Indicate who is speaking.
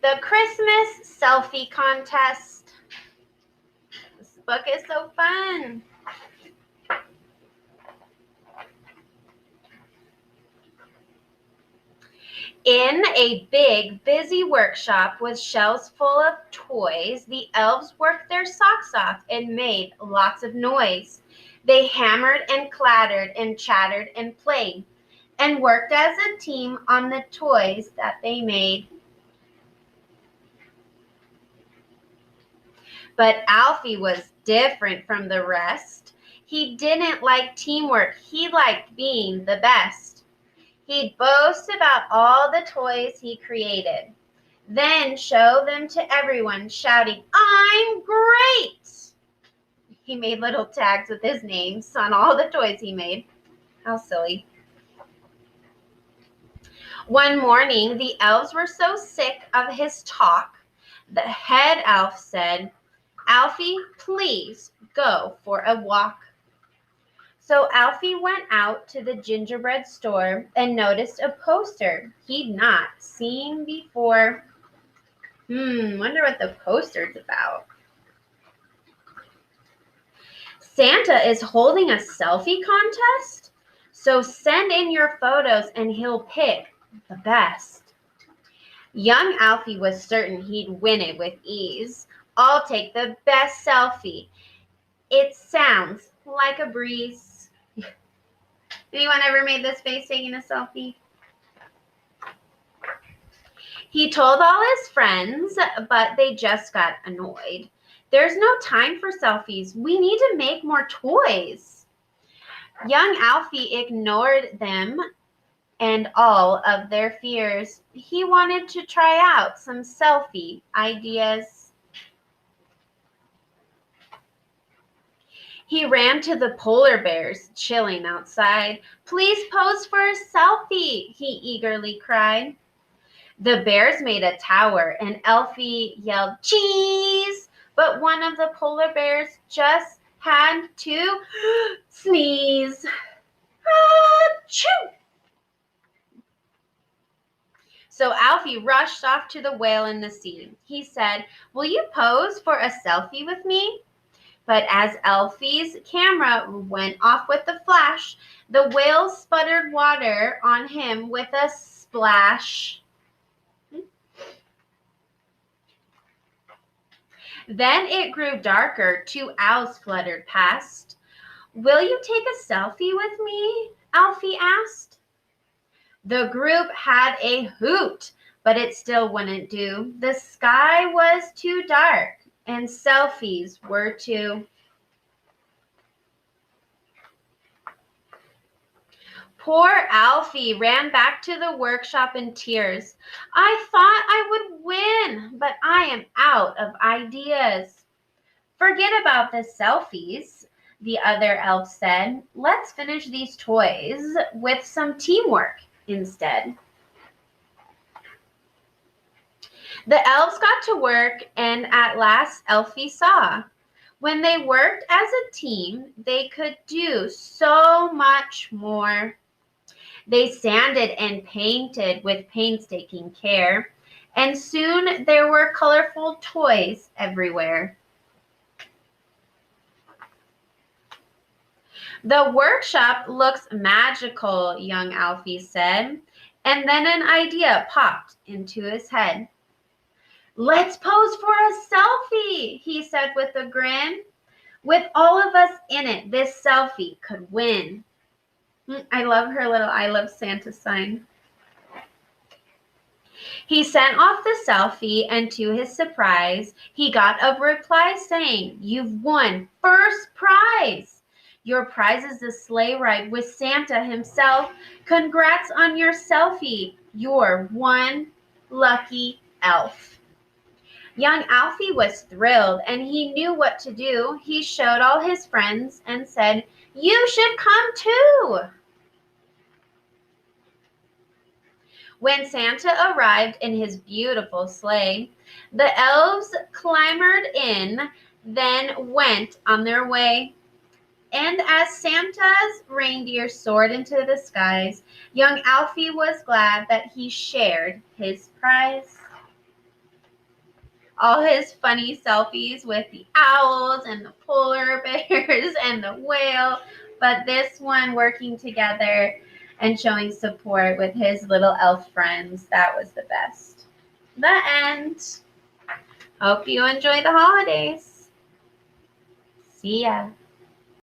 Speaker 1: The Christmas Selfie Contest. This book is so fun. In a big, busy workshop with shelves full of toys, the elves worked their socks off and made lots of noise. They hammered and clattered and chattered and played and worked as a team on the toys that they made. But Alfie was different from the rest. He didn't like teamwork. He liked being the best. He'd boast about all the toys he created, then show them to everyone, shouting, "I'm great!" He made little tags with his names on all the toys he made. How silly. One morning, the elves were so sick of his talk, the head elf said, "Alfie, please go for a walk." So Alfie went out to the gingerbread store and noticed a poster he'd not seen before. Wonder what the poster's about. Santa is holding a selfie contest, so send in your photos and he'll pick the best. Young Alfie was certain he'd win it with ease. I'll take the best selfie. It sounds like a breeze. Anyone ever made this face taking a selfie? He told all his friends, but they just got annoyed. There's no time for selfies. We need to make more toys. Young Alfie ignored them and all of their fears. He wanted to try out some selfie ideas. He ran to the polar bears chilling outside. "Please pose for a selfie," he eagerly cried. The bears made a tower and Elfie yelled, "Cheese!" But one of the polar bears just had to sneeze. Achoo! So Alfie rushed off to the whale in the sea. He said, "Will you pose for a selfie with me?" But as Elfie's camera went off with a flash, the whale sputtered water on him with a splash. Then it grew darker. 2 owls fluttered past. "Will you take a selfie with me?" Alfie asked. The group had a hoot, but it still wouldn't do. The sky was too dark, and selfies were too. Poor Alfie ran back to the workshop in tears. "I thought I would win, but I am out of ideas." "Forget about the selfies," the other elf said. "Let's finish these toys with some teamwork instead." The elves got to work, and at last Elfie saw. When they worked as a team, they could do so much more. They sanded and painted with painstaking care, and soon there were colorful toys everywhere. "The workshop looks magical," young Alfie said, and then an idea popped into his head. "Let's pose for a selfie," he said with a grin. "With all of us in it, this selfie could win." I love her little "I love Santa" sign. He sent off the selfie, and to his surprise, he got a reply saying, "You've won first prize. Your prize is a sleigh ride with Santa himself. Congrats on your selfie. You're one lucky elf." Young Alfie was thrilled, and he knew what to do. He showed all his friends and said, "You should come too." When Santa arrived in his beautiful sleigh, the elves clambered in, then went on their way. And as Santa's reindeer soared into the skies, young Alfie was glad that he shared his prize. all his funny selfies with the owls and the polar bears and the whale, but this one working together and showing support with his little elf friends, that was the best. The end. Hope you enjoy the holidays. See ya.